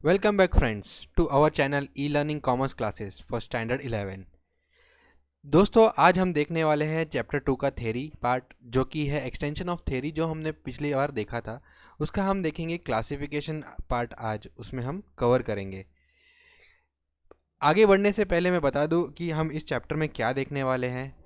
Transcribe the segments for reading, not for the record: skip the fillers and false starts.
Welcome back friends to our channel e-learning commerce classes for standard 11। दोस्तों आज हम देखने वाले हैं चैप्टर 2 का थ्योरी पार्ट जो कि है एक्सटेंशन ऑफ थ्योरी। जो हमने पिछली बार देखा था उसका हम देखेंगे क्लासिफिकेशन पार्ट। आज उसमें हम कवर करेंगे। आगे बढ़ने से पहले मैं बता दूं कि हम इस चैप्टर में क्या देखने वाले हैं।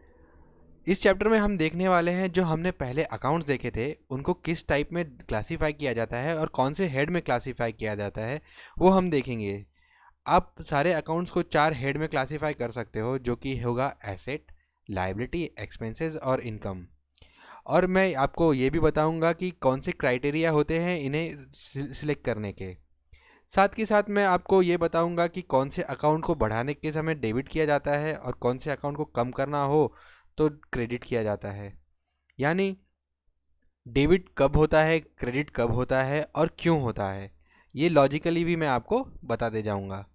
इस चैप्टर में हम देखने वाले हैं जो हमने पहले अकाउंट्स देखे थे उनको किस टाइप में क्लासीफाई किया जाता है और कौन से हेड में क्लासीफाई किया जाता है वो हम देखेंगे। आप सारे अकाउंट्स को 4 हेड में क्लासीफाई कर सकते हो जो कि होगा एसेट, लायबिलिटी, एक्सपेंसेस और इनकम। और मैं आपको ये भी बताऊंगा कि कौन से क्राइटेरिया होते हैं इन्हें सिलेक्ट करने के। साथ के साथ मैं आपको ये बताऊंगा कि कौन से अकाउंट को बढ़ाने के समय डेबिट किया जाता है और कौन से अकाउंट को कम करना हो तो क्रेडिट किया जाता है। यानी डेबिट कब होता है, क्रेडिट कब होता है और क्यों होता है, ये लॉजिकली भी मैं आपको बता दे जाऊंगा।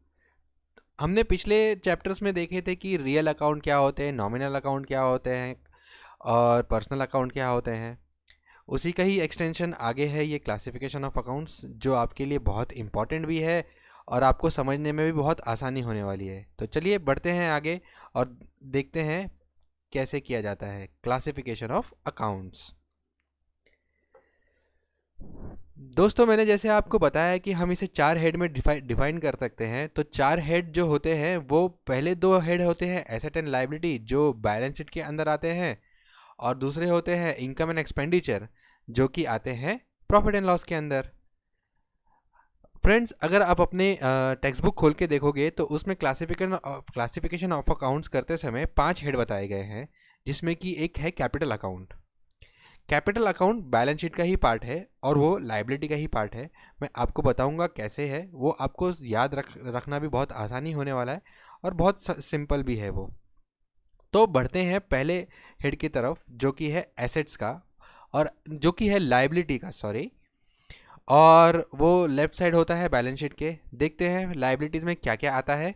हमने पिछले चैप्टर्स में देखे थे कि रियल अकाउंट क्या होते हैं, नॉमिनल अकाउंट क्या होते हैं और पर्सनल अकाउंट क्या होते हैं। उसी का ही एक्सटेंशन आगे है ये क्लासिफिकेशन ऑफ अकाउंट्स जो आपके लिए बहुत इंपॉर्टेंट भी है और आपको समझने में भी बहुत आसानी होने वाली है। तो चलिए बढ़ते हैं आगे और देखते हैं कैसे किया जाता है क्लासिफिकेशन ऑफ अकाउंट्स। दोस्तों मैंने जैसे आपको बताया कि हम इसे 4 हेड में डिफाइन कर सकते हैं। तो 4 हेड जो होते हैं वो पहले 2 हेड होते हैं एसेट एंड लायबिलिटी जो बैलेंस शीट के अंदर आते हैं, और दूसरे होते हैं इनकम एंड एक्सपेंडिचर जो कि आते हैं प्रॉफिट एंड लॉस के अंदर। फ्रेंड्स अगर आप अपने टेक्स्ट बुक खोल के देखोगे तो उसमें क्लासिफिकेशन ऑफ अकाउंट्स करते समय 5 हेड बताए गए हैं, जिसमें कि एक है capital account. Capital account balance sheet का ही पार्ट है और वो लाइबिलिटी का ही पार्ट है। मैं आपको बताऊंगा कैसे है, वो आपको याद रखना भी बहुत आसानी होने वाला है और बहुत सिंपल भी है वो। तो बढ़ते हैं पहले हेड की तरफ जो कि है एसेट्स का और जो कि है लाइबिलिटी का, सॉरी। और वो लेफ्ट साइड होता है बैलेंस शीट के। देखते हैं लाइबिलिटीज़ में क्या क्या आता है।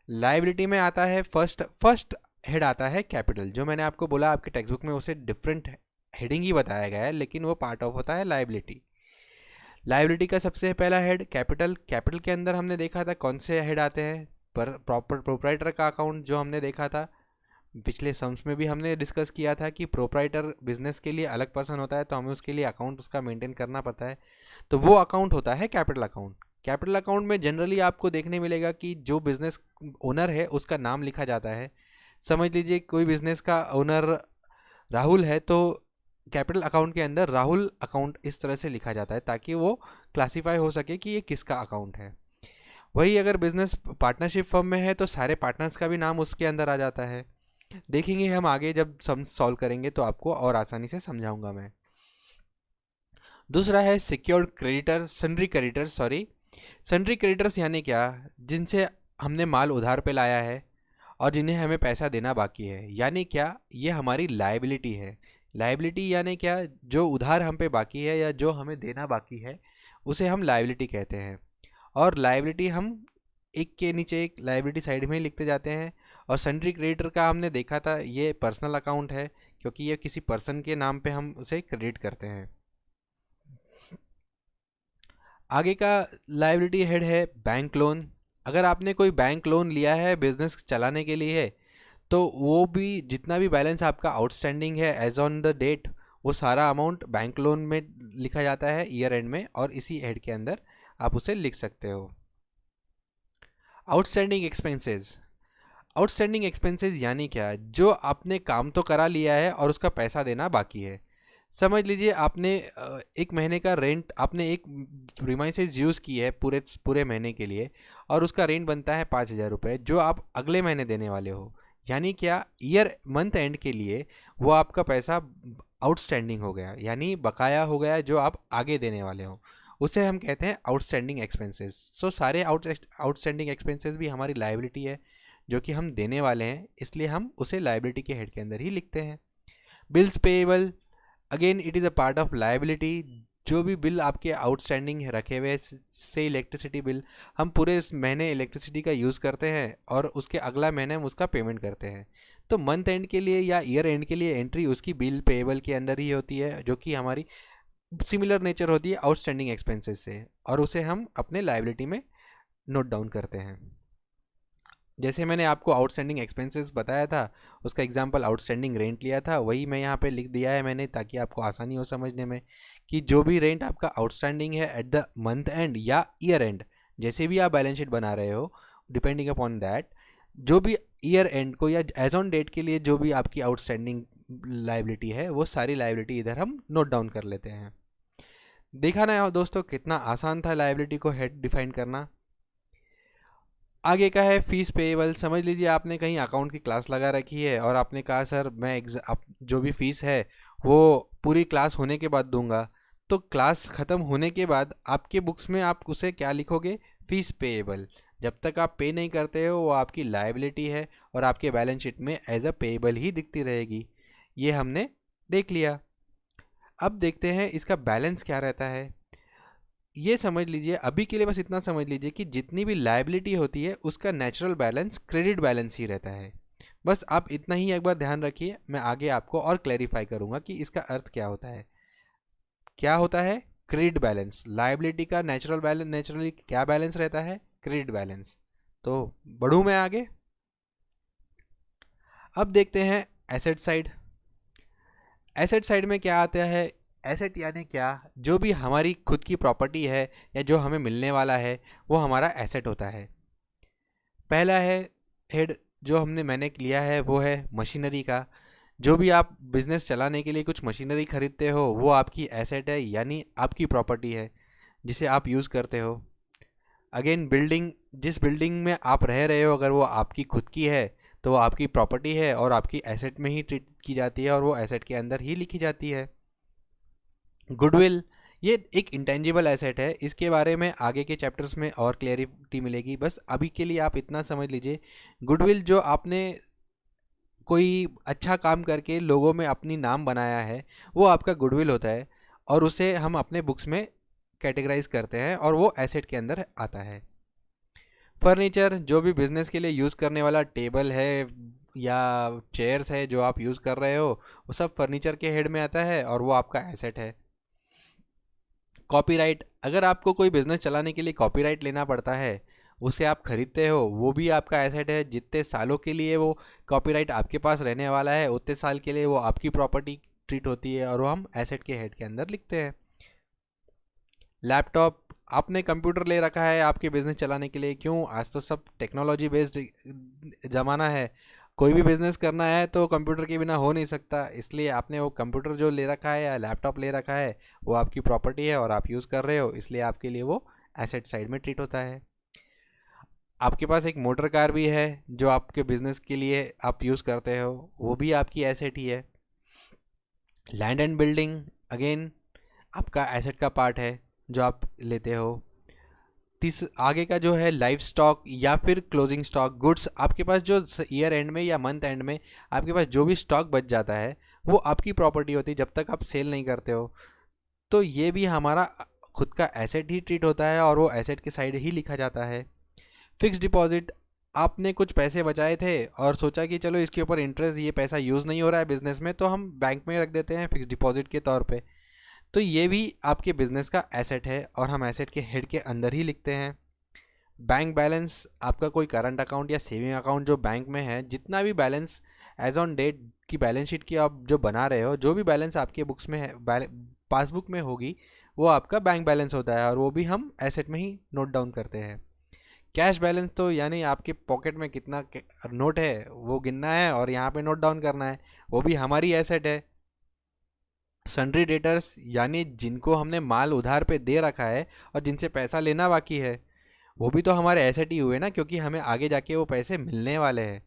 लाइबिलिटी में आता है फर्स्ट हेड आता है कैपिटल। जो मैंने आपको बोला आपके टेक्स्ट बुक में उसे डिफरेंट हेडिंग ही बताया गया है लेकिन वो पार्ट ऑफ होता है लाइबिलिटी। लाइबिलिटी का सबसे पहला हेड कैपिटल। कैपिटल के अंदर हमने देखा था कौन से हेड आते हैं, पर प्रॉपर प्रोप्राइटर का अकाउंट जो हमने देखा था पिछले सम्स में भी हमने डिस्कस किया था कि प्रोप्राइटर बिजनेस के लिए अलग पर्सन होता है तो हमें उसके लिए अकाउंट उसका मेंटेन करना पड़ता है। तो वो अकाउंट होता है कैपिटल अकाउंट। कैपिटल अकाउंट में जनरली आपको देखने मिलेगा कि जो बिजनेस ओनर है उसका नाम लिखा जाता है। समझ लीजिए कोई बिजनेस का ओनर राहुल है तो कैपिटल अकाउंट के अंदर राहुल अकाउंट इस तरह से लिखा जाता है ताकि वो क्लासीफाई हो सके कि ये किसका अकाउंट है। वही अगर बिजनेस पार्टनरशिप फर्म में है तो सारे पार्टनर्स का भी नाम उसके अंदर आ जाता है। देखेंगे हम आगे जब सम सॉल्व करेंगे तो आपको और आसानी से समझाऊंगा मैं। दूसरा है secured creditor, sundry creditor, sorry. Sundry creditors यानी क्या, जिनसे हमने माल उधार पे लाया है और जिन्हें हमें पैसा देना बाकी है। यानी क्या, ये हमारी लायबिलिटी है। लायबिलिटी यानी क्या, जो उधार हम पे बाकी है या जो हमें देना बाकी है उसे हम लायबिलिटी कहते हैं। और लायबिलिटी हम एक के नीचे एक लायबिलिटी साइड में ही लिखते जाते हैं। और सन्ड्री क्रेडिटर का हमने देखा था ये पर्सनल अकाउंट है क्योंकि ये किसी पर्सन के नाम पे हम उसे क्रेडिट करते हैं। आगे का लायबिलिटी हेड है बैंक लोन। अगर आपने कोई बैंक लोन लिया है बिजनेस चलाने के लिए तो वो भी जितना भी बैलेंस आपका आउटस्टैंडिंग है एज ऑन द डेट वो सारा अमाउंट बैंक लोन में लिखा जाता है ईयर एंड में, और इसी हेड के अंदर आप उसे लिख सकते हो। Outstanding expenses. आउटस्टैंडिंग एक्सपेंसेस यानी क्या, जो आपने काम तो करा लिया है और उसका पैसा देना बाकी है। समझ लीजिए आपने एक महीने का रेंट आपने एक प्रीमाइसेस यूज़ की है पूरे पूरे महीने के लिए और उसका रेंट बनता है 5,000 रुपये जो आप अगले महीने देने वाले हो। यानी क्या, ईयर मंथ एंड के लिए वो आपका पैसा आउटस्टैंडिंग हो गया, यानी बकाया हो गया जो आप आगे देने वाले हो। उसे हम कहते हैं आउटस्टैंडिंग एक्सपेंसेस। सो सारे आउटस्टैंडिंग एक्सपेंसेस भी हमारी लायबिलिटी है जो कि हम देने वाले हैं, इसलिए हम उसे लायबिलिटी के हेड के अंदर ही लिखते हैं। Bills payable, again it is a part of liability. जो भी बिल आपके आउटस्टैंडिंग रखे हुए से इलेक्ट्रिसिटी बिल, हम पूरे इस महीने इलेक्ट्रिसिटी का यूज़ करते हैं और उसके अगला महीने हम उसका पेमेंट करते हैं। तो मंथ एंड के लिए या ईयर एंड के लिए एंट्री उसकी बिल पेएबल के अंदर ही होती है जो कि हमारी सिमिलर नेचर होती है आउटस्टैंडिंग एक्सपेंसेस से, और उसे हम अपने लायबिलिटी में नोट डाउन करते हैं। जैसे मैंने आपको आउटस्टैंडिंग एक्सपेंसेस बताया था, उसका एग्जांपल आउटस्टैंडिंग रेंट लिया था, वही मैं यहाँ पे लिख दिया है मैंने, ताकि आपको आसानी हो समझने में कि जो भी रेंट आपका आउटस्टैंडिंग है एट द मंथ एंड या ईयर एंड, जैसे भी आप बैलेंस शीट बना रहे हो, डिपेंडिंग अपॉन दैट, जो भी ईयर एंड को या एज ऑन डेट के लिए जो भी आपकी आउटस्टैंडिंग लायबिलिटी है, वो सारी लायबिलिटी इधर हम नोट डाउन कर लेते हैं। देखा ना दोस्तों, कितना आसान था लायबिलिटी को हेड डिफाइन करना। आगे का है फीस पेएबल। समझ लीजिए आपने कहीं अकाउंट की क्लास लगा रखी है और आपने कहा सर मैं जो भी फीस है वो पूरी क्लास होने के बाद दूंगा। तो क्लास ख़त्म होने के बाद आपके बुक्स में आप उसे क्या लिखोगे? Fees payable. जब तक आप पे नहीं करते हो वो आपकी लायबिलिटी है और आपके बैलेंस शीट में एज अ पेएबल ही दिखती रहेगी। ये हमने देख लिया। अब देखते हैं इसका बैलेंस क्या रहता है। ये समझ लीजिए, अभी के लिए बस इतना समझ लीजिए कि जितनी भी लायबिलिटी होती है उसका नेचुरल बैलेंस क्रेडिट बैलेंस ही रहता है। बस आप इतना ही एक बार ध्यान रखिए, मैं आगे आपको और क्लैरिफाई करूंगा कि इसका अर्थ क्या होता है। क्या होता है? Credit balance. लायबिलिटी का नेचुरल बैलेंस, नेचुरली क्या बैलेंस रहता है? Credit balance. तो बढ़ूं मैं आगे। अब देखते हैं एसेट साइड। एसेट साइड में क्या आता है? एसेट यानी क्या? जो भी हमारी खुद की प्रॉपर्टी है या जो हमें मिलने वाला है वो हमारा एसेट होता है। पहला है हेड जो मैंने लिया है वो है मशीनरी का। जो भी आप बिजनेस चलाने के लिए कुछ मशीनरी खरीदते हो वो आपकी एसेट है, यानी आपकी प्रॉपर्टी है जिसे आप यूज़ करते हो। अगेन बिल्डिंग, जिस बिल्डिंग में आप रह रहे हो अगर वो आपकी खुद की है तो वो आपकी प्रॉपर्टी है और आपकी एसेट में ही ट्रीट की जाती है और वो एसेट के अंदर ही लिखी जाती है। गुडविल, ये एक इंटेंजिबल एसेट है, इसके बारे में आगे के चैप्टर्स में और क्लैरिटी मिलेगी। बस अभी के लिए आप इतना समझ लीजिए, गुडविल जो आपने कोई अच्छा काम करके लोगों में अपनी नाम बनाया है वो आपका गुडविल होता है और उसे हम अपने बुक्स में कैटेगराइज करते हैं और वो एसेट के अंदर आता है। फर्नीचर, जो भी बिजनेस के लिए यूज़ करने वाला टेबल है या चेयर्स है जो आप यूज़ कर रहे हो वो सब फर्नीचर के हेड में आता है और वो आपका एसेट है। कॉपीराइट, अगर आपको कोई बिजनेस चलाने के लिए कॉपीराइट लेना पड़ता है, उसे आप खरीदते हो, वो भी आपका एसेट है। जितने सालों के लिए वो कॉपीराइट आपके पास रहने वाला है उतने साल के लिए वो आपकी प्रॉपर्टी ट्रीट होती है और वो हम एसेट के हेड के अंदर लिखते हैं। लैपटॉप, आपने कंप्यूटर ले रखा है आपके बिजनेस चलाने के लिए। क्यों? आज तो सब टेक्नोलॉजी बेस्ड ज़माना है, कोई भी बिजनेस करना है तो कंप्यूटर के बिना हो नहीं सकता, इसलिए आपने वो कंप्यूटर जो ले रखा है या लैपटॉप ले रखा है वो आपकी प्रॉपर्टी है और आप यूज़ कर रहे हो, इसलिए आपके लिए वो एसेट साइड में ट्रीट होता है। आपके पास एक मोटर कार भी है जो आपके बिजनेस के लिए आप यूज़ करते हो, वो भी आपकी एसेट ही है। लैंड एंड बिल्डिंग अगेन आपका एसेट का पार्ट है जो आप लेते हो। आगे का जो है लाइफ स्टॉक या फिर क्लोजिंग स्टॉक, गुड्स, आपके पास जो ईयर एंड में या मंथ एंड में आपके पास जो भी स्टॉक बच जाता है वो आपकी प्रॉपर्टी होती है जब तक आप सेल नहीं करते हो। तो ये भी हमारा खुद का एसेट ही ट्रीट होता है और वो एसेट के साइड ही लिखा जाता है। फिक्स डिपॉजिट, आपने कुछ पैसे बचाए थे और सोचा कि चलो इसके ऊपर इंटरेस्ट, ये पैसा यूज़ नहीं हो रहा है बिजनेस में तो हम बैंक में रख देते हैं फिक्स डिपॉजिट के तौर पे। तो ये भी आपके बिजनेस का एसेट है और हम एसेट के हेड के अंदर ही लिखते हैं। बैंक बैलेंस, आपका कोई करंट अकाउंट या सेविंग अकाउंट जो बैंक में है, जितना भी बैलेंस एज ऑन डेट की बैलेंस शीट की आप जो बना रहे हो, जो भी बैलेंस आपके बुक्स में है, पासबुक में होगी, वो आपका बैंक बैलेंस होता है और वो भी हम एसेट में ही नोट डाउन करते हैं। कैश बैलेंस तो यानी आपके पॉकेट में कितना नोट है वो गिनना है और यहाँ पे नोट डाउन करना है, वो भी हमारी एसेट है। सन्ड्री डेटर्स, यानी जिनको हमने माल उधार पे दे रखा है और जिनसे पैसा लेना बाकी है, वो भी तो हमारे एसेट ही हुए ना, क्योंकि हमें आगे जाके वो पैसे मिलने वाले हैं।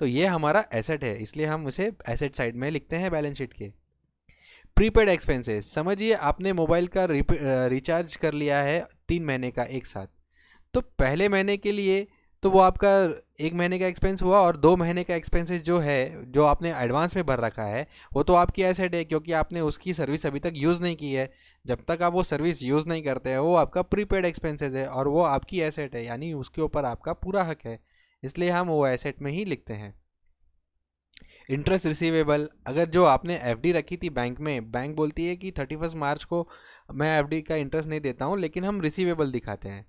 तो ये हमारा एसेट है, इसलिए हम उसे एसेट साइड में लिखते हैं बैलेंस शीट के। प्रीपेड एक्सपेंसेस, समझिए आपने मोबाइल का रिचार्ज कर लिया है 3 महीने का एक साथ, तो पहले महीने के लिए तो वो आपका 1 महीने का एक्सपेंस हुआ और 2 महीने का एक्सपेंसेस जो है जो आपने एडवांस में भर रखा है वो तो आपकी एसेट है, क्योंकि आपने उसकी सर्विस अभी तक यूज़ नहीं की है। जब तक आप वो सर्विस यूज़ नहीं करते हैं वो आपका प्रीपेड एक्सपेंसेस है और वो आपकी एसेट है, यानी उसके ऊपर आपका पूरा हक है, इसलिए हम वो एसेट में ही लिखते हैं। इंटरेस्ट रिसीवेबल, अगर जो आपने एफडी रखी थी बैंक में, बैंक बोलती है कि 31 मार्च को मैं एफडी का इंटरेस्ट नहीं देता हूँ, लेकिन हम रिसीवेबल दिखाते हैं,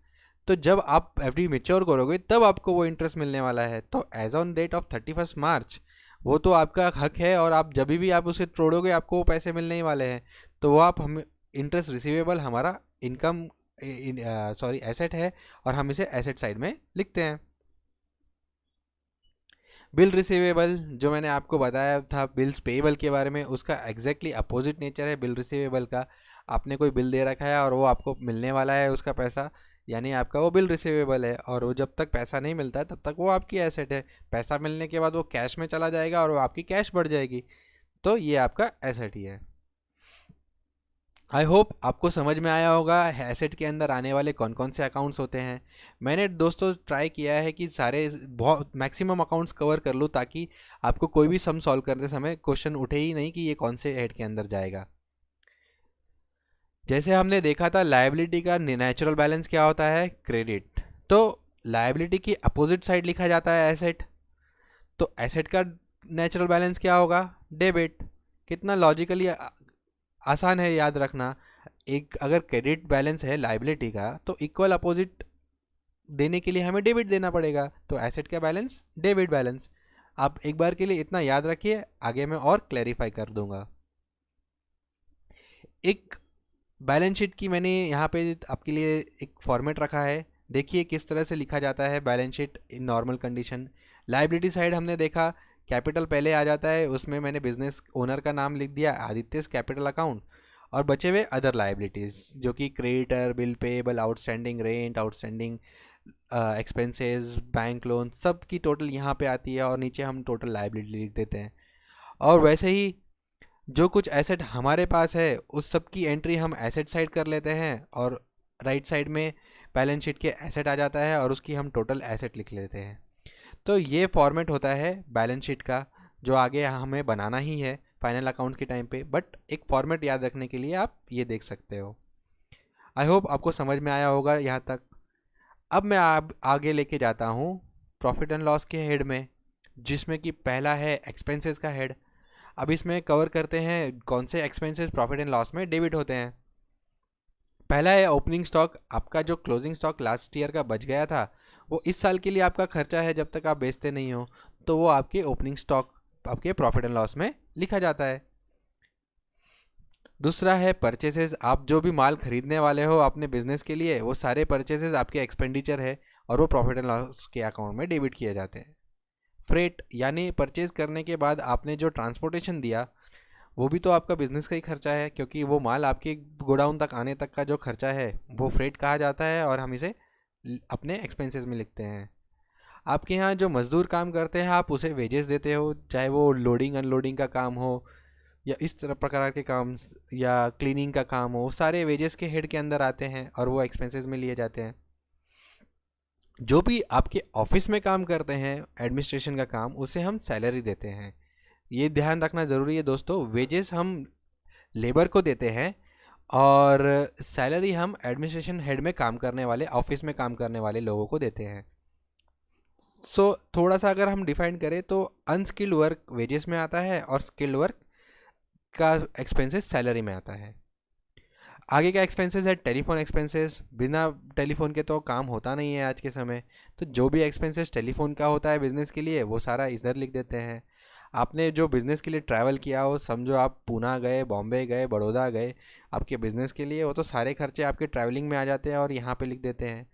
तो जब आप एफडी मेच्योर करोगे तब आपको वो इंटरेस्ट मिलने वाला है। तो एज ऑन डेट ऑफ 31 मार्च वो तो आपका हक है, और आप जब भी आप उसे तोड़ोगे आपको वो पैसे मिलने ही वाले हैं। तो वो आप हम इंटरेस्ट रिसीवेबल हमारा इनकम सॉरी एसेट है, और हम इसे एसेट साइड में लिखते हैं। बिल रिसीवेबल, जो मैंने आपको बताया था बिल्स पेएबल के बारे में, उसका एग्जैक्टली अपोजिट नेचर है बिल रिसीवेबल का। आपने कोई बिल दे रखा है और वो आपको मिलने वाला है उसका पैसा, यानी आपका वो बिल रिसीवेबल है, और वो जब तक पैसा नहीं मिलता है तब तक वो आपकी एसेट है। पैसा मिलने के बाद वो कैश में चला जाएगा और वो आपकी कैश बढ़ जाएगी, तो ये आपका एसेट ही है। आई होप आपको समझ में आया होगा एसेट के अंदर आने वाले कौन कौन से अकाउंट्स होते हैं। मैंने दोस्तों ट्राई किया है कि सारे बहुत मैक्सिमम अकाउंट्स कवर कर लूँ, ताकि आपको कोई भी सम सॉल्व करते समय क्वेश्चन उठे ही नहीं कि ये कौन से हेड के अंदर जाएगा। जैसे हमने देखा था लायबिलिटी का नेचुरल बैलेंस क्या होता है, क्रेडिट। तो लायबिलिटी की अपोजिट साइड लिखा जाता है एसेट, तो एसेट का नेचुरल बैलेंस क्या होगा, डेबिट। कितना लॉजिकली आसान है याद रखना। एक अगर क्रेडिट बैलेंस है लाइबिलिटी का, तो इक्वल अपोजिट देने के लिए हमें डेबिट देना पड़ेगा, तो एसेट का बैलेंस डेबिट बैलेंस। आप एक बार के लिए इतना याद रखिए, आगे मैं और क्लैरिफाई कर दूंगा। एक बैलेंस शीट की मैंने यहाँ पे आपके लिए एक फॉर्मेट रखा है, देखिए किस तरह से लिखा जाता है balance sheet in normal condition. Liability side हमने देखा कैपिटल पहले आ जाता है, उसमें मैंने बिजनेस ओनर का नाम लिख दिया आदित्यस कैपिटल अकाउंट, और बचे हुए अदर लाइबिलिटीज़ जो कि creditor, bill payable, outstanding rent, outstanding expenses, bank loan, सब की टोटल यहाँ पे आती है, और नीचे हम टोटल लाइबिलिटी लिख देते हैं। और वैसे ही जो कुछ एसेट हमारे पास है उस सब की एंट्री हम एसेट साइड कर लेते हैं, और राइट साइड में बैलेंस शीट के एसेट आ जाता है और उसकी हम टोटल एसेट लिख लेते हैं। तो ये फॉर्मेट होता है बैलेंस शीट का, जो आगे हमें बनाना ही है फाइनल अकाउंट के टाइम पे, बट एक फॉर्मेट याद रखने के लिए आप ये देख सकते हो। आई होप आपको समझ में आया होगा यहाँ तक। अब मैं आगे लेके जाता हूँ प्रॉफिट एंड लॉस के हेड में, जिसमें कि पहला है एक्सपेंसेस का हेड। अब इसमें कवर करते हैं कौन से एक्सपेंसेस प्रॉफिट एंड लॉस में डेबिट होते हैं। पहला है ओपनिंग स्टॉक, आपका जो क्लोजिंग स्टॉक लास्ट ईयर का बच गया था वो इस साल के लिए आपका खर्चा है जब तक आप बेचते नहीं हो, तो वो आपके ओपनिंग स्टॉक आपके प्रॉफिट एंड लॉस में लिखा जाता है। दूसरा है परचेसेस, आप जो भी माल खरीदने वाले हो अपने बिजनेस के लिए वो सारे परचेसेस आपके एक्सपेंडिचर है, और वो प्रॉफिट एंड लॉस के अकाउंट में डेबिट किए जाते हैं। फ्रेट, यानी परचेज करने के बाद आपने जो ट्रांसपोर्टेशन दिया वो भी तो आपका बिजनेस का ही खर्चा है, क्योंकि वो माल आपके गोडाउन तक आने तक का जो खर्चा है वो फ्रेट कहा जाता है, और हम इसे अपने एक्सपेंसेस में लिखते हैं। आपके यहाँ जो मज़दूर काम करते हैं आप उसे वेजेस देते हो, चाहे वो लोडिंग अनलोडिंग का काम हो या इस तरह प्रकार के काम या क्लीनिंग का काम हो, सारे वेजेस के हेड के अंदर आते हैं और वो एक्सपेंसेस में लिए जाते हैं। जो भी आपके ऑफिस में काम करते हैं एडमिनिस्ट्रेशन का काम, उसे हम सैलरी देते हैं। ये ध्यान रखना ज़रूरी है दोस्तों, वेजेस हम लेबर को देते हैं और सैलरी हम एडमिनिस्ट्रेशन हेड में काम करने वाले, ऑफिस में काम करने वाले लोगों को देते हैं। थोड़ा सा अगर हम डिफाइन करें तो अनस्किल्ड वर्क वेजेस में आता है और स्किल्ड वर्क का एक्सपेंसेस सैलरी में आता है। आगे का एक्सपेंसेस है टेलीफोन एक्सपेंसेस, बिना टेलीफोन के तो काम होता नहीं है आज के समय, तो जो भी एक्सपेंसेस टेलीफोन का होता है बिज़नेस के लिए वो सारा इधर लिख देते हैं। आपने जो बिज़नेस के लिए ट्रैवल किया हो, समझो आप पूना गए, बॉम्बे गए, बड़ौदा गए आपके बिज़नेस के लिए, वो तो सारे खर्चे आपके ट्रैवलिंग में आ जाते हैं और यहाँ पे लिख देते हैं।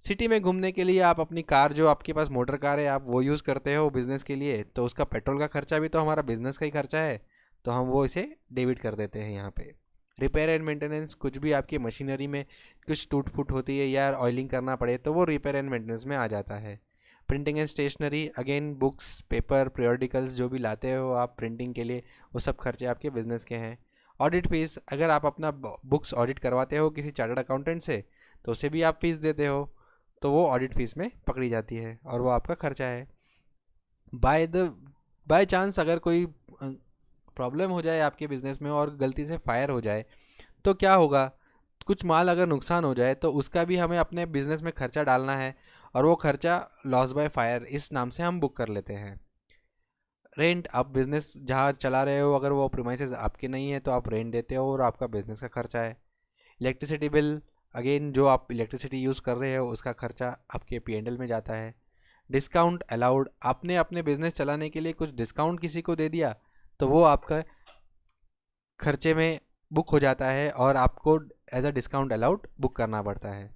सिटी में घूमने के लिए आप अपनी कार, जो आपके पास मोटर कार है आप वो यूज़ करते हो बिज़नेस के लिए, तो उसका पेट्रोल का खर्चा भी तो हमारा बिज़नेस का ही खर्चा है, तो हम वो इसे डेबिट कर देते हैं यहाँ पे। रिपेयर एंड मेंटेनेंस, कुछ भी आपकी मशीनरी में कुछ टूट फूट होती है या ऑयलिंग करना पड़े तो वो रिपेयर एंड मेंटेनेंस में आ जाता है। Printing and stationery, again books, paper, periodicals जो भी लाते हो आप प्रिंटिंग के लिए, वो सब खर्चे आपके बिजनेस के हैं। ऑडिट फीस, अगर आप अपना बुक्स ऑडिट करवाते हो किसी चार्टर्ड अकाउंटेंट से तो उसे भी आप फीस देते हो, तो वो ऑडिट फीस में पकड़ी जाती है और वो आपका खर्चा है। बाय चांस अगर कोई प्रॉब्लम हो जाए आपके बिज़नेस में और गलती से फायर हो जाए तो क्या होगा, कुछ माल अगर नुकसान हो जाए तो उसका भी हमें अपने बिज़नेस में खर्चा डालना है, और वो खर्चा लॉस बाय फायर इस नाम से हम बुक कर लेते हैं। रेंट, आप बिजनेस जहाँ चला रहे हो अगर वो प्रीमाइसेस आपके नहीं है तो आप रेंट देते हो और आपका बिजनेस का खर्चा है। इलेक्ट्रिसिटी बिल, अगेन जो आप इलेक्ट्रिसिटी यूज़ कर रहे हो उसका खर्चा आपके P&L में जाता है। डिस्काउंट अलाउड, आपने अपने बिजनेस चलाने के लिए कुछ डिस्काउंट किसी को दे दिया तो वो आपका खर्चे में बुक हो जाता है और आपको as a discount allowed book करना पड़ता है।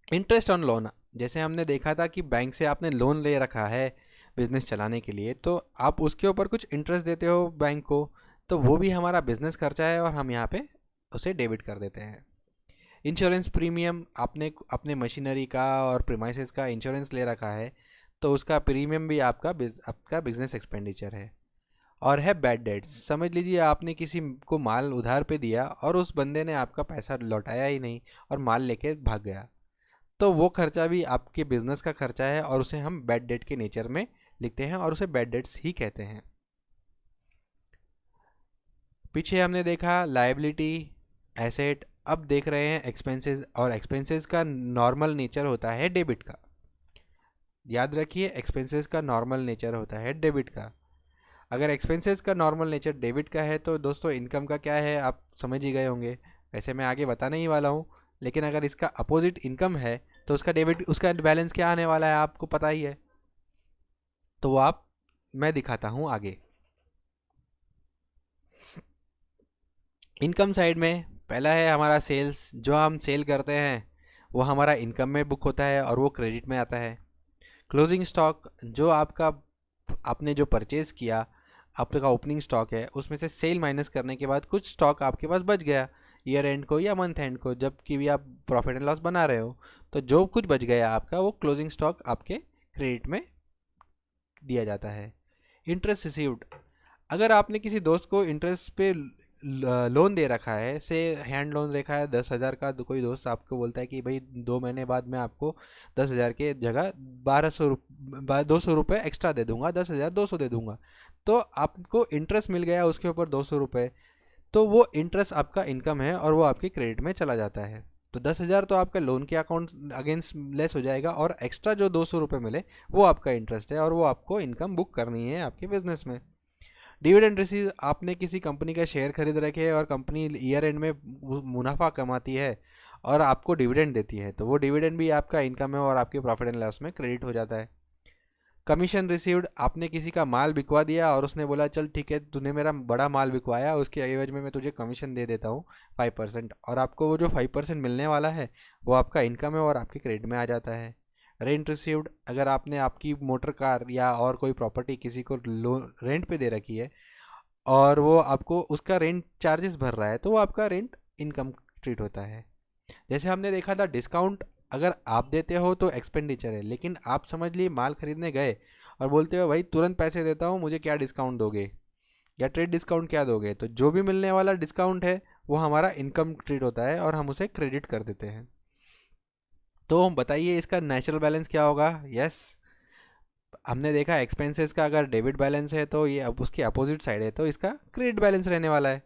इंटरेस्ट ऑन लोन, जैसे हमने देखा था कि बैंक से आपने लोन ले रखा है बिजनेस चलाने के लिए, तो आप उसके ऊपर कुछ इंटरेस्ट देते हो बैंक को, तो वो भी हमारा बिजनेस खर्चा है और हम यहाँ पे उसे डेबिट कर देते हैं। इंश्योरेंस प्रीमियम, आपने अपने मशीनरी का और प्रीमाइसेस का इंश्योरेंस ले रखा है तो उसका प्रीमियम भी आपका बिजनेस एक्सपेंडिचर है। और है बैड डेट्स, समझ लीजिए आपने किसी को माल उधार पे दिया और उस बंदे ने आपका पैसा लौटाया ही नहीं और माल लेके भाग गया, तो वो खर्चा भी आपके बिजनेस का खर्चा है और उसे हम बैड डेट के नेचर में लिखते हैं और उसे बैड डेट्स ही कहते हैं। पीछे हमने देखा लायबिलिटी, एसेट, अब देख रहे हैं एक्सपेंसेस, और एक्सपेंसेस का नॉर्मल नेचर होता है डेबिट का। याद रखिए एक्सपेंसेस का नॉर्मल नेचर होता है डेबिट का। अगर एक्सपेंसेस का नॉर्मल नेचर डेबिट का है तो दोस्तों इनकम का क्या है आप समझ ही गए होंगे, वैसे मैं आगे बताने ही वाला हूँ। लेकिन अगर इसका अपोजिट इनकम है तो उसका बैलेंस क्या आने वाला है आपको पता ही है, तो वो मैं दिखाता हूँ आगे। इनकम साइड में पहला है हमारा सेल्स, जो हम सेल करते हैं वो हमारा इनकम में बुक होता है और वो क्रेडिट में आता है। क्लोजिंग स्टॉक, जो आपने जो परचेज़ किया, आपका ओपनिंग स्टॉक है, उसमें से सेल माइनस करने के बाद कुछ स्टॉक आपके पास बच गया ईयर एंड को या मंथ एंड को, जब कि भी आप प्रॉफिट एंड लॉस बना रहे हो, तो जो कुछ बच गया आपका वो क्लोजिंग स्टॉक आपके क्रेडिट में दिया जाता है। इंटरेस्ट रिसीव्ड, अगर आपने किसी दोस्त को इंटरेस्ट पे लोन दे रखा है, से हैंड लोन देखा है 10,000 का, कोई दोस्त आपको बोलता है कि भाई 2 महीने बाद मैं आपको 10,000 के जगह 200 रुपये एक्स्ट्रा दे दूंगा, 10,200 दे दूंगा, तो आपको इंटरेस्ट मिल गया उसके ऊपर 200 रुपये, तो वो इंटरेस्ट आपका इनकम है और वो आपके क्रेडिट में चला जाता है। तो 10,000 तो आपका लोन के अकाउंट अगेंस्ट लेस हो जाएगा और एक्स्ट्रा जो 200 रुपये मिले वो आपका इंटरेस्ट है और वो आपको इनकम बुक करनी है आपके बिजनेस में। डिविडेंड रिसीव, आपने किसी कंपनी का शेयर खरीद रखे हैं और कंपनी ईयर एंड में मुनाफा कमाती है और आपको डिविडेंड देती है, तो वो डिविडेंड भी आपका इनकम है और आपके प्रॉफिट एंड लॉस में क्रेडिट हो जाता है। कमीशन रिसीव्ड, आपने किसी का माल बिकवा दिया और उसने बोला चल ठीक है तूने मेरा बड़ा माल बिकवाया, उसके एवज में मैं तुझे कमीशन दे देता हूँ 5%, और आपको वो जो 5% मिलने वाला है वो आपका इनकम है और आपके क्रेडिट में आ जाता है। रेंट रिसीव्ड, अगर आपने आपकी मोटर कार या और कोई प्रॉपर्टी किसी को लोन रेंट पे दे रखी है और वो आपको उसका रेंट चार्जेस भर रहा है तो वो आपका रेंट इनकम ट्रीट होता है। जैसे हमने देखा था डिस्काउंट, अगर आप देते हो तो एक्सपेंडिचर है, लेकिन आप समझ लिए माल खरीदने गए और बोलते हो भाई तुरंत पैसे देता हूँ मुझे क्या डिस्काउंट दोगे या ट्रेड डिस्काउंट क्या दोगे, तो जो भी मिलने वाला डिस्काउंट है वो हमारा इनकम ट्रीट होता है और हम उसे क्रेडिट कर देते हैं। तो बताइए इसका नेचुरल बैलेंस क्या होगा। यस, हमने देखा एक्सपेंसेस का अगर डेबिट बैलेंस है तो ये अब उसकी अपोजिट साइड है तो इसका क्रेडिट बैलेंस रहने वाला है।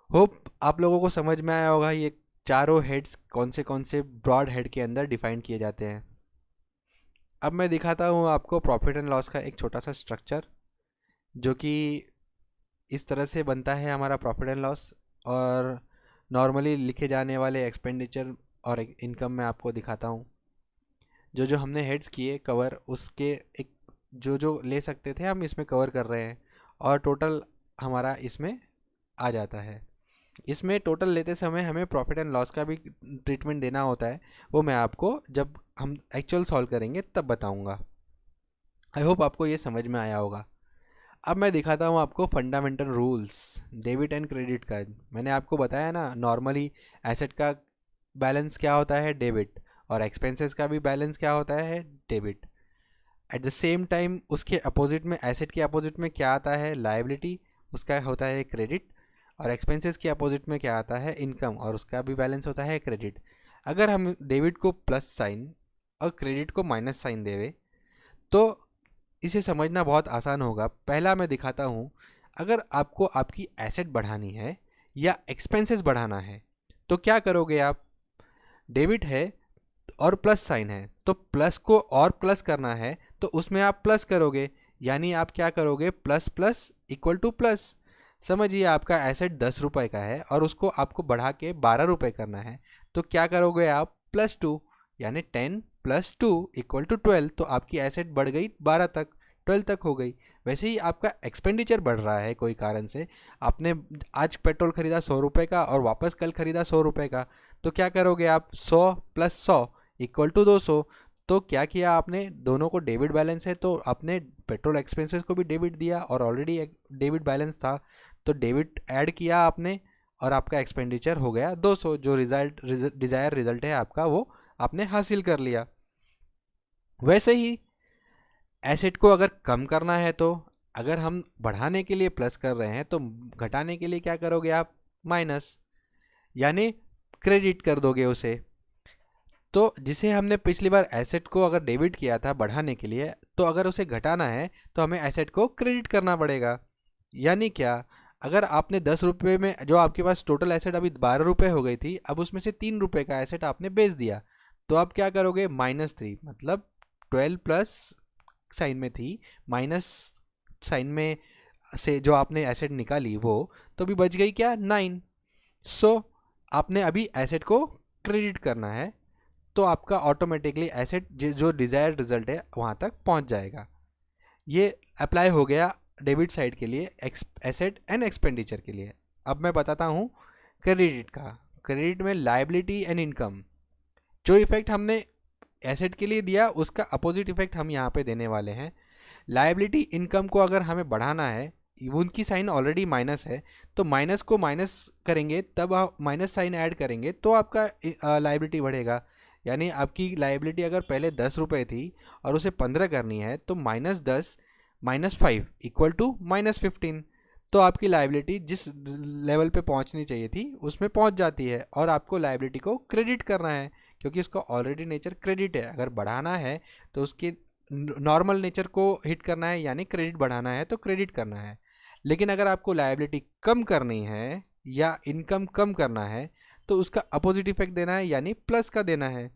होप आप लोगों को समझ में आया होगा ये चारों हेड्स कौन से ब्रॉड हेड के अंदर डिफाइन किए जाते हैं। अब मैं दिखाता हूँ आपको प्रॉफिट एंड लॉस का एक छोटा सा स्ट्रक्चर, जो कि इस तरह से बनता है हमारा प्रॉफिट एंड लॉस, और नॉर्मली लिखे जाने वाले एक्सपेंडिचर और इनकम में आपको दिखाता हूँ। जो जो हमने हेड्स किए कवर, उसके एक जो जो ले सकते थे हम इसमें कवर कर रहे हैं और टोटल हमारा इसमें आ जाता है। इसमें टोटल लेते समय हमें प्रॉफिट एंड लॉस का भी ट्रीटमेंट देना होता है, वो मैं आपको जब हम एक्चुअल सॉल्व करेंगे तब बताऊंगा। आई होप आपको ये समझ में आया होगा। अब मैं दिखाता हूँ आपको fundamental rules debit and credit का। मैंने आपको बताया ना नॉर्मली एसेट का बैलेंस क्या होता है डेबिट, और एक्सपेंसेस का भी बैलेंस क्या होता है debit. At the same time उसके अपोजिट में, एसेट के अपोजिट में क्या आता है लायबिलिटी, उसका होता है क्रेडिट, और एक्सपेंसेस के अपोजिट में क्या आता है इनकम और उसका भी बैलेंस होता है क्रेडिट। अगर हम डेबिट को प्लस साइन और क्रेडिट को माइनस साइन देवे तो इसे समझना बहुत आसान होगा। पहला मैं दिखाता हूँ, अगर आपको आपकी एसेट बढ़ानी है या एक्सपेंसेस बढ़ाना है तो क्या करोगे आप। डेबिट है और प्लस साइन है तो प्लस को और प्लस करना है तो उसमें आप प्लस करोगे, यानी आप क्या करोगे, plus plus equal two plus. समझिए आपका एसेट 10 रुपये का है और उसको आपको बढ़ा के 12 रुपये करना है, तो क्या करोगे आप, +2, यानी 10 + 2 = 12। तो आपकी एसेट बढ़ गई 12 तक, 12 तक हो गई। वैसे ही आपका एक्सपेंडिचर बढ़ रहा है कोई कारण से, आपने आज पेट्रोल खरीदा 100 रुपये का और वापस कल खरीदा 100 रुपये का, तो क्या करोगे आप, 100 + 100 = 200। तो क्या किया आपने, दोनों को डेबिट बैलेंस है तो आपने पेट्रोल एक्सपेंसेस को भी डेबिट दिया और ऑलरेडी एक डेबिट बैलेंस था तो डेबिट ऐड किया आपने, और आपका एक्सपेंडिचर हो गया 200। जो डिज़ायर रिजल्ट है आपका वो आपने हासिल कर लिया। वैसे ही एसेट को अगर कम करना है तो, अगर हम बढ़ाने के लिए प्लस कर रहे हैं तो घटाने के लिए क्या करोगे आप, माइनस, यानी क्रेडिट कर दोगे उसे। तो जिसे हमने पिछली बार एसेट को अगर डेबिट किया था बढ़ाने के लिए, तो अगर उसे घटाना है तो हमें एसेट को क्रेडिट करना पड़ेगा। यानी क्या, अगर आपने 10 रुपये में, जो आपके पास टोटल एसेट अभी 12 रुपये हो गई थी, अब उसमें से 3 रुपये का एसेट आपने बेच दिया, तो आप क्या करोगे, -3, मतलब 12 प्लस साइन में थी, माइनस साइन में से जो आपने एसेट निकाली वो, तो भी बच गई क्या, 9। सो आपने अभी एसेट को क्रेडिट करना है, तो आपका ऑटोमेटिकली एसेट जो डिज़ायर्ड रिजल्ट है वहाँ तक पहुँच जाएगा। ये अप्लाई हो गया डेबिट साइड के लिए, एसेट एंड एक्सपेंडिचर के लिए। अब मैं बताता हूँ क्रेडिट का। क्रेडिट में लायबिलिटी एंड इनकम, जो इफेक्ट हमने एसेट के लिए दिया उसका अपोजिट इफेक्ट हम यहाँ पे देने वाले हैं। लायबिलिटी इनकम को अगर हमें बढ़ाना है, उनकी साइन ऑलरेडी माइनस है, तो माइनस को माइनस करेंगे, तब आप माइनस साइन ऐड करेंगे तो आपका लायबिलिटी बढ़ेगा। यानी आपकी लायबिलिटी अगर पहले 10 रुपये थी और उसे 15 करनी है, तो -10 - 5 = -15। तो आपकी लायबिलिटी जिस लेवल पे पहुंचनी चाहिए थी उसमें पहुंच जाती है, और आपको लायबिलिटी को क्रेडिट करना है क्योंकि उसका ऑलरेडी नेचर क्रेडिट है। अगर बढ़ाना है तो उसके नॉर्मल नेचर को हिट करना है, यानी क्रेडिट बढ़ाना है तो क्रेडिट करना है। लेकिन अगर आपको लायबिलिटी कम करनी है या इनकम कम करना है, तो उसका अपोजिट इफेक्ट देना है, यानी प्लस का देना है।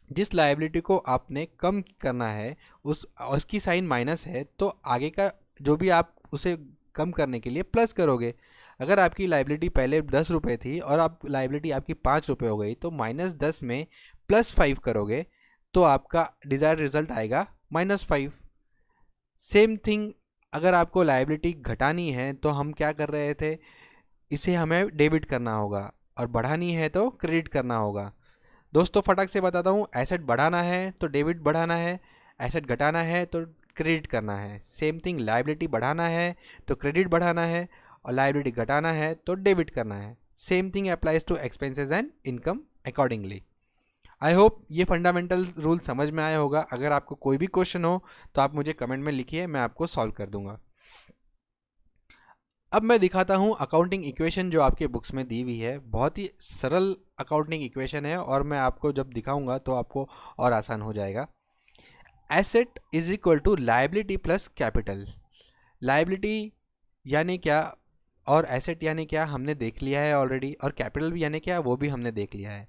जिस लायबिलिटी को आपने कम करना है उसकी साइन माइनस है, तो आगे का जो भी आप उसे कम करने के लिए प्लस करोगे। अगर आपकी लायबिलिटी पहले 10 रुपये थी और आप लायबिलिटी आपकी 5 रुपये हो गई, तो -10 में +5 करोगे तो आपका डिज़ायर्ड रिजल्ट आएगा -5। सेम थिंग, अगर आपको लायबिलिटी घटानी है तो हम क्या कर रहे थे, इसे हमें डेबिट करना होगा, और बढ़ानी है तो क्रेडिट करना होगा। दोस्तों फटाक से बताता हूँ, एसेट बढ़ाना है तो डेबिट बढ़ाना है, एसेट घटाना है तो क्रेडिट करना है। सेम थिंग, लायबिलिटी बढ़ाना है तो क्रेडिट बढ़ाना है, और लायबिलिटी घटाना है तो डेबिट करना है। Same thing applies to expenses and income accordingly. I hope ये फंडामेंटल रूल समझ में आया होगा। अगर आपको कोई भी क्वेश्चन हो तो आप मुझे कमेंट में लिखिए, मैं आपको सॉल्व कर दूंगा। अब मैं दिखाता हूँ अकाउंटिंग इक्वेशन जो आपके बुक्स में दी हुई है। बहुत ही सरल अकाउंटिंग इक्वेशन है, और मैं आपको जब दिखाऊंगा तो आपको और आसान हो जाएगा। Asset is equal to liability plus capital. Liability यानी क्या और एसेट यानी क्या हमने देख लिया है ऑलरेडी, और कैपिटल भी यानी क्या वो भी हमने देख लिया है।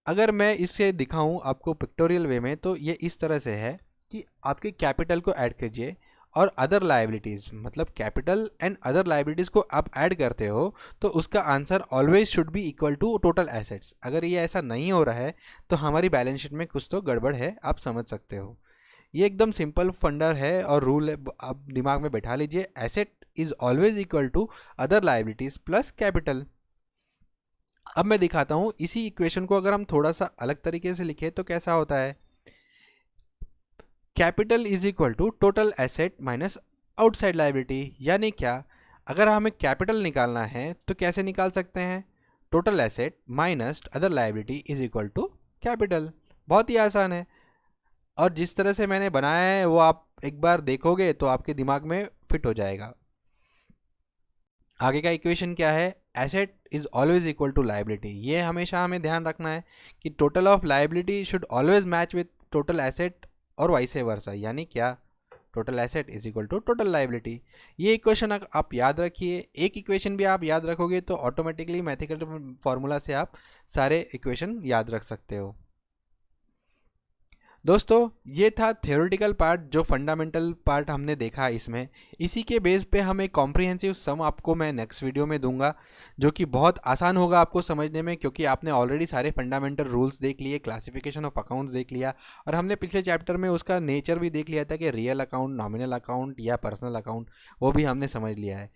अगर मैं इसे दिखाऊं आपको पिक्टोरियल वे में, तो ये इस तरह से है कि आपके कैपिटल को ऐड कीजिए और अदर लायबिलिटीज़, मतलब कैपिटल एंड अदर लायबिलिटीज़ को आप ऐड करते हो, तो उसका answer always should be equal to total assets. अगर ये ऐसा नहीं हो रहा है तो हमारी बैलेंस शीट में कुछ तो गड़बड़ है, आप समझ सकते हो। ये एकदम सिंपल फंडर है और रूल है, आप दिमाग में बैठा लीजिए। Asset is always equal to other liabilities plus capital. अब मैं दिखाता हूँ इसी इक्वेशन को अगर हम थोड़ा सा अलग तरीके से लिखें तो कैसा होता है। Capital is equal to total asset minus outside liability. यानी क्या, अगर हमें कैपिटल निकालना है तो कैसे निकाल सकते हैं, total asset minus other liability is equal to capital. बहुत ही आसान है, और जिस तरह से मैंने बनाया है वो आप एक बार देखोगे तो आपके दिमाग में फिट हो जाएगा। आगे का इक्वेशन क्या है, asset is always equal to liability. ये हमेशा हमें ध्यान रखना है कि total of liability should always match with total asset और वाइस वर्सा। यानी क्या, total asset is equal to total liability. ये इक्वेशन आप याद रखिए। एक इक्वेशन भी आप याद रखोगे तो ऑटोमेटिकली मैथमेटिकल फार्मूला से आप सारे इक्वेशन याद रख सकते हो। दोस्तों ये था थ्योरेटिकल पार्ट, जो फंडामेंटल पार्ट हमने देखा इसमें। इसी के बेस पे हम एक कॉम्प्रिहेंसिव सम आपको मैं नेक्स्ट वीडियो में दूंगा, जो कि बहुत आसान होगा आपको समझने में, क्योंकि आपने ऑलरेडी सारे फंडामेंटल रूल्स देख लिए, क्लासिफिकेशन ऑफ अकाउंट्स देख लिया, और हमने पिछले चैप्टर में उसका नेचर भी देख लिया था कि रियल अकाउंट, नॉमिनल अकाउंट या पर्सनल अकाउंट, वो भी हमने समझ लिया है।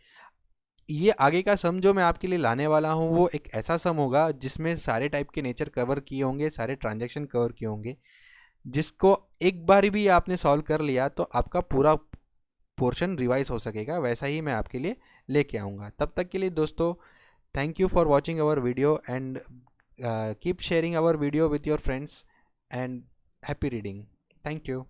ये आगे का सम जो मैं आपके लिए लाने वाला हूँ वो एक ऐसा सम होगा जिसमें सारे टाइप के नेचर कवर किए होंगे, सारे ट्रांजैक्शन कवर किए होंगे, जिसको एक बार भी आपने सॉल्व कर लिया तो आपका पूरा पोर्शन रिवाइज हो सकेगा। वैसा ही मैं आपके लिए लेके आऊँगा। तब तक के लिए दोस्तों, thank you for watching our video and keep sharing our video with your friends and happy reading. Thank you.